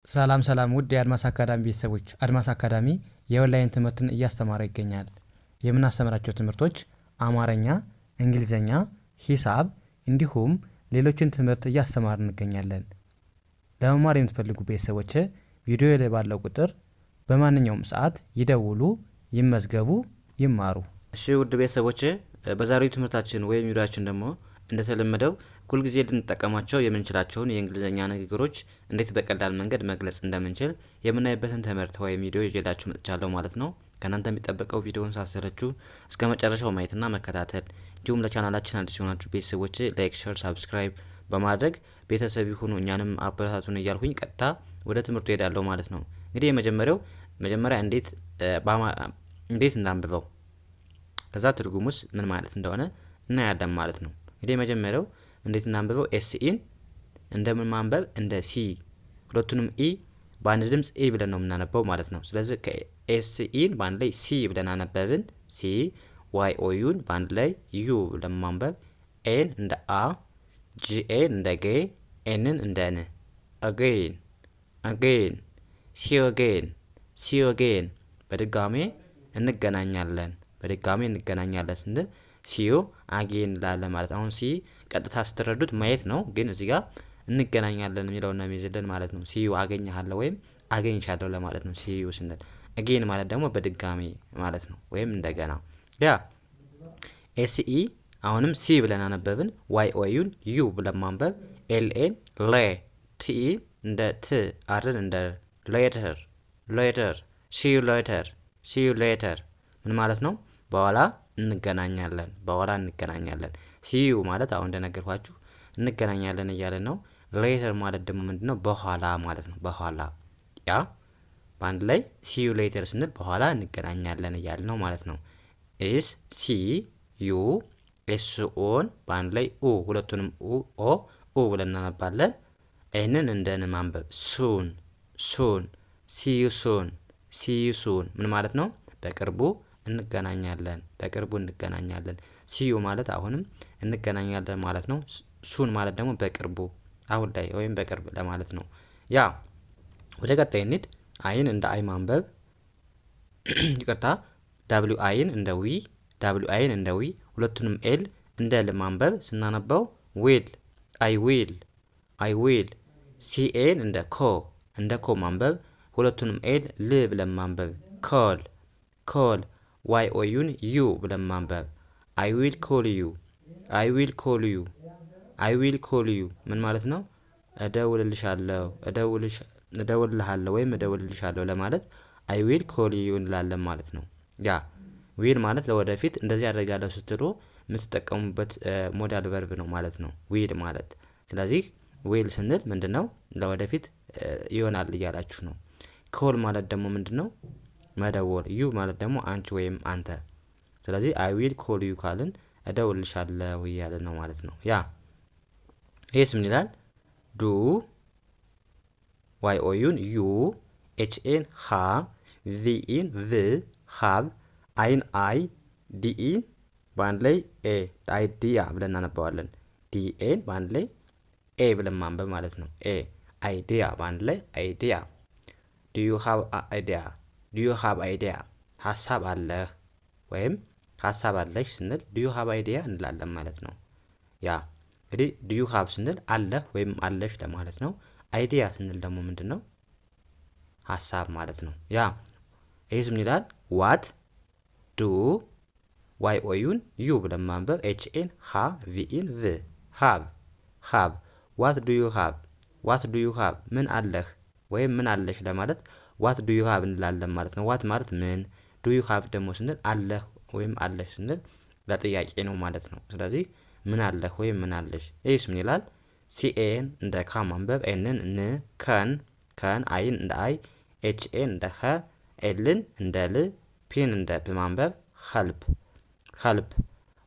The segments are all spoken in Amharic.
ሰላም ውድ የአድማስ አካዳሚ ቤተሰቦች፣ አድማስ አካዳሚ የኦንላይን ትምህርትን እያስተማረ ይገኛል። የምናስተምራቸው ትምህርቶች አማርኛ፣ እንግሊዝኛ፣ ሂሳብ እንዲሁም ሌሎችን ትምህርት እያስተማር እንገኛለን። ለመማር የምትፈልጉ ቤተሰቦች ቪዲዮ ላይ ባለው ቁጥር በማንኛውም ሰዓት ይደውሉ፣ ይመዝገቡ፣ ይማሩ። እሺ ውድ ቤተሰቦች በዛሬው ትምህርታችን ወይም ቪዲዮአችን ደግሞ እንደተለመደው ሁልጊዜ ልንጠቀማቸው የምንችላቸውን የእንግሊዝኛ ንግግሮች እንዴት በቀላል መንገድ መግለጽ እንደምንችል የምናይበትን ትምህርት ወይም ቪዲዮ ይዤላችሁ መጥቻለሁ ማለት ነው። ከእናንተ የሚጠበቀው ቪዲዮውን ሳሰለችሁ እስከ መጨረሻው ማየትና መከታተል፣ እንዲሁም ለቻናላችን አዲስ የሆናችሁ ቤተሰቦች ላይክ፣ ሼር፣ ሳብስክራይብ በማድረግ ቤተሰብ ይሁኑ፣ እኛንም አበረታቱን እያልኩኝ ቀጥታ ወደ ትምህርቱ ሄዳለሁ ማለት ነው። እንግዲህ መጀመሪያ እንዴት እናንብበው ከዛ ትርጉሙስ ምን ማለት እንደሆነ እናያለን ማለት ነው። እንግዲህ መጀመሪያው እንዴት እናንብበው ኤስኢን እንደምን ማንበብ እንደ ሲ ሁለቱንም ኢ በአንድ ድምጽ ኢ ብለን ነው የምናነበው ማለት ነው። ስለዚህ ከኤስኢን በአንድ ላይ ሲ ብለን አነበብን ሲ፣ ዋይ ኦዩን በአንድ ላይ ዩ ብለን ማንበብ፣ ኤን እንደ አ፣ ጂኤን እንደ ጌ፣ ኤንን እንደ ን፣ አጌን ሲዮጌን በድጋሜ እንገናኛለን ስንል ሲዮ አጌን እንላለን ማለት ነው። አሁን ሲ ቀጥታ ስትረዱት ማየት ነው፣ ግን እዚህ ጋር እንገናኛለን የሚለውን ነው የሚይዝልን ማለት ነው። ሲዩ አገኘሃለሁ ወይም አገኝሻለሁ ለማለት ነው ሲዩ ስንል። አጌን ማለት ደግሞ በድጋሚ ማለት ነው ወይም እንደገና። ያ ኤስኢ አሁንም ሲ ብለን አነበብን፣ ዋይ ኦዩን ዩ ብለን ማንበብ፣ ኤልኤን ሌ፣ ቲ እንደ ት፣ አርን እንደ ሌተር ሲዩ ሌተር ምን ማለት ነው? በኋላ እንገናኛለን። ሲዩ ማለት አሁን እንደነገርኳችሁ እንገናኛለን እያለን ነው። ሌተር ማለት ደግሞ ምንድነው? በኋላ ማለት ነው። በኋላ ያ በአንድ ላይ ሲዩ ሌተር ስንል በኋላ እንገናኛለን እያለን ነው ማለት ነው። ኢስ ሲ ዩ ኤስ ኦን በአንድ ላይ ኡ ሁለቱንም ኡ ብለን እናነባለን። ኤንን እንደን ማንበብ ሱን ሲዩ ሱን ምን ማለት ነው? በቅርቡ እንገናኛለን። ሲዩ ማለት አሁንም እንገናኛለን ማለት ነው። ሱን ማለት ደግሞ በቅርቡ አሁን ላይ ወይም በቅርብ ለማለት ነው። ያ ወደ ቀጣይ እንሂድ። አይን እንደ አይ ማንበብ ይቅርታ፣ ዳብሊው አይን እንደ ዊ ሁለቱንም ኤል እንደ ል ማንበብ ስናነበው ዊል አይ ዊል ሲኤን እንደ ኮ ማንበብ ሁለቱንም ኤል ል ብለን ማንበብ ኮል ዋይ ኦዩን ዩ ብለን ማንበብ አይ ዊል ኮል ዩ ምን ማለት ነው? እደውልልሃለሁ ወይም እደውልልሻለሁ ለማለት አይ ዊል ኮል ዩ እንላለን ማለት ነው። ያ ዊል ማለት ለወደፊት እንደዚህ አደርጋለሁ ስትሉ የምትጠቀሙበት ሞዳል ቨርብ ነው ማለት ነው ዊል ማለት። ስለዚህ ዊል ስንል ምንድነው? ለወደፊት ይሆናል እያላችሁ ነው። ኮል ማለት ደግሞ ምንድነው? መደወል። ዩ ማለት ደግሞ አንቺ ወይም አንተ። ስለዚህ አይ ዊል ኮል ዩ ካልን እደውልልሻለሁ እያልን ነው ማለት ነው። ያ ይሄስ ምን ይላል? ዱ ዋይ ኦዩን ዩ ኤችኤን ሃ ቪኢን ቭ ሃብ አይን አይ ዲኢን በአንድ ላይ ኤ አይዲያ ብለን እናነባዋለን። ዲኤን በአንድ ላይ ኤ ብለን ማንበብ ማለት ነው። አይዲያ በአንድ ላይ አይዲያ። ዱ ዩ ሃብ አይዲያ ሀሳብ አለህ ወይም ሀሳብ አለሽ ስንል ዱ ዩ ሃብ አይዲያ እንላለን ማለት ነው። ያ እንግዲህ ዱ ዩ ሃብ ስንል አለህ ወይም አለሽ ለማለት ነው። አይዲያ ስንል ደግሞ ምንድነው? ሀሳብ ማለት ነው። ያ ይሄስ ምን ይላል? ዋት ዱ ዋይ ኦዩን ዩ ብለን ማንበብ ኤችኤን ሃ ቪኢን ቭ ሃብ ዋት ዱ ዩ ሃብ ምን አለህ ወይም ምን አለሽ ለማለት ዋት ዱ ዩ ሃብ እንላለን ማለት ነው። ዋት ማለት ምን፣ ዱ ዩ ሃብ ደግሞ ስንል አለህ ወይም አለሽ ስንል ለጥያቄ ነው ማለት ነው። ስለዚህ ምን አለህ ወይም ምን አለሽ። ይህስ ምን ይላል? ሲኤን እንደ ካ ማንበብ፣ ኤንን ን፣ ከን አይን እንደ አይ፣ ኤችኤን እንደ ኸ፣ ኤልን እንደ ል፣ ፒን እንደ ፕ ማንበብ ኸልፕ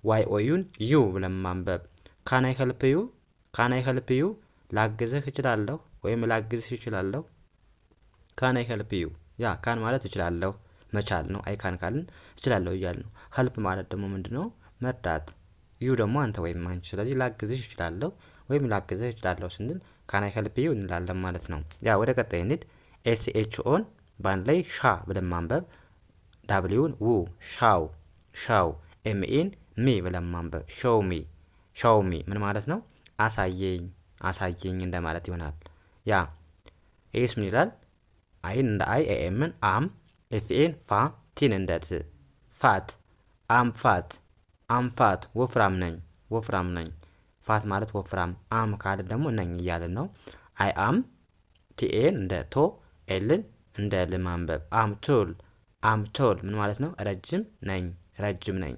ዋይ ኦዩን ዩ ብለን ማንበብ ካናይ ኸልፕ ዩ ላግዝህ እችላለሁ ወይም ላግዝሽ እችላለሁ። ካናይ ኸልፕ ዩ ያ ካን ማለት እችላለሁ መቻል ነው። አይ ካን ካልን እችላለሁ እያልን ነው። ኸልፕ ማለት ደግሞ ምንድነው? መርዳት። ዩ ደግሞ አንተ ወይም አንቺ። ስለዚህ ላግዝሽ እችላለሁ ወይም ላግዝህ እችላለሁ ስንል ካን አይ ሄልፕ ዩ እንላለን ማለት ነው። ያ ወደ ቀጣይ እንሂድ። ኤስኤችኦን በአንድ ላይ ሻ ብለን ማንበብ፣ ዳብሊውን ው ሻው ሻው፣ ኤምኤን ሚ ብለን ማንበብ ሾው ሚ ሾው ሚ ምን ማለት ነው? አሳየኝ አሳየኝ እንደማለት ይሆናል። ያ ኤስ ምን ይላል? አይን እንደ አይ ኤኤምን አም ኤፍኤን ፋ ቲን እንደ ት ፋት አም ፋት አም ፋት ወፍራም ነኝ ወፍራም ነኝ። ፋት ማለት ወፍራም፣ አም ካለ ደግሞ ነኝ እያልን ነው። አይ አም ቲኤን እንደ ቶ ኤልን እንደ ል ማንበብ አም ቶል ምን ማለት ነው? ረጅም ነኝ ረጅም ነኝ።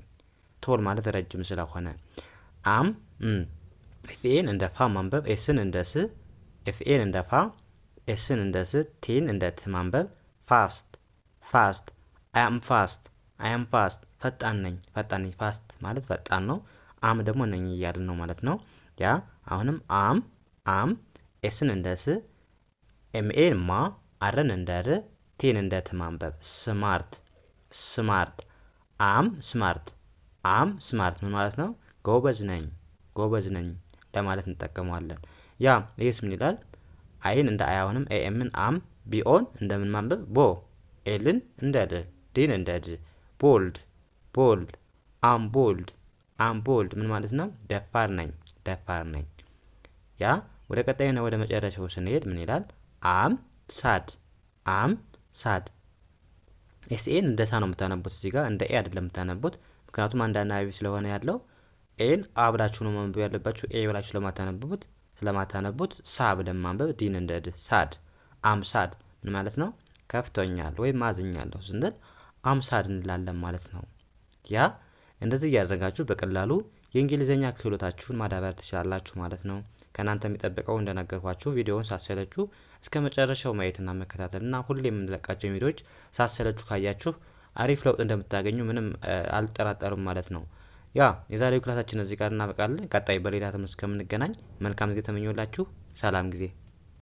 ቶል ማለት ረጅም ስለሆነ አም ኤፍኤን እንደ ፋ ማንበብ ኤስን እንደ ስ ኤፍኤን እንደ ፋ ኤስን እንደ ስ ቲን እንደ ት ማንበብ ፋስት አይ አም ፋስት ፈጣን ነኝ ፋስት ማለት ፈጣን ነው። አም ደግሞ ነኝ እያልን ነው ማለት ነው። ያ አሁንም አም ኤስን እንደ ስ ኤምኤን ማ አርን እንደ ር ቲን እንደ ት ማንበብ ስማርት አም ስማርት ምን ማለት ነው? ጎበዝ ነኝ ለማለት እንጠቀመዋለን። ያ ይህስ ምን ይላል? አይን እንደ አይ አሁንም ኤኤምን አም ቢኦን እንደምን ማንበብ ቦ ኤልን እንደ ድ ዲን እንደ ድ ቦልድ አም ቦልድ ምን ማለት ነው? ደፋር ነኝ። ያ ወደ ቀጣዩና ወደ መጨረሻው ስንሄድ ምን ይላል? አም ሳድ ኤስኤን እንደ ሳ ነው የምታነቡት እዚህ ጋር እንደ ኤ አይደለም የምታነቡት፣ ምክንያቱም አንድ አናባቢ ስለሆነ ያለው ኤን አብራችሁ ነው ማንበብ ያለባችሁ። ኤ ብላችሁ ስለማታነቡት ሳ ብለን ማንበብ ዲን እንደ ድ ሳድ አም ሳድ ምን ማለት ነው? ከፍቶኛል ወይም አዝኛለሁ ስንል አም ሳድ እንላለን ማለት ነው። ያ እንደዚህ እያደረጋችሁ በቀላሉ የእንግሊዝኛ ክህሎታችሁን ማዳበር ትችላላችሁ ማለት ነው። ከእናንተ የሚጠበቀው እንደነገርኳችሁ ቪዲዮውን ሳሰለችሁ እስከ መጨረሻው ማየትና መከታተልና ሁሌ የምንለቃቸው ቪዲዮዎች ሳሰለችሁ ካያችሁ አሪፍ ለውጥ እንደምታገኙ ምንም አልጠራጠሩም ማለት ነው። ያ የዛሬው ክላሳችን እዚህ ጋር እናበቃለን። ቀጣይ በሌላ ትምህርት እስከምንገናኝ መልካም ጊዜ ተመኘሁላችሁ። ሰላም ጊዜ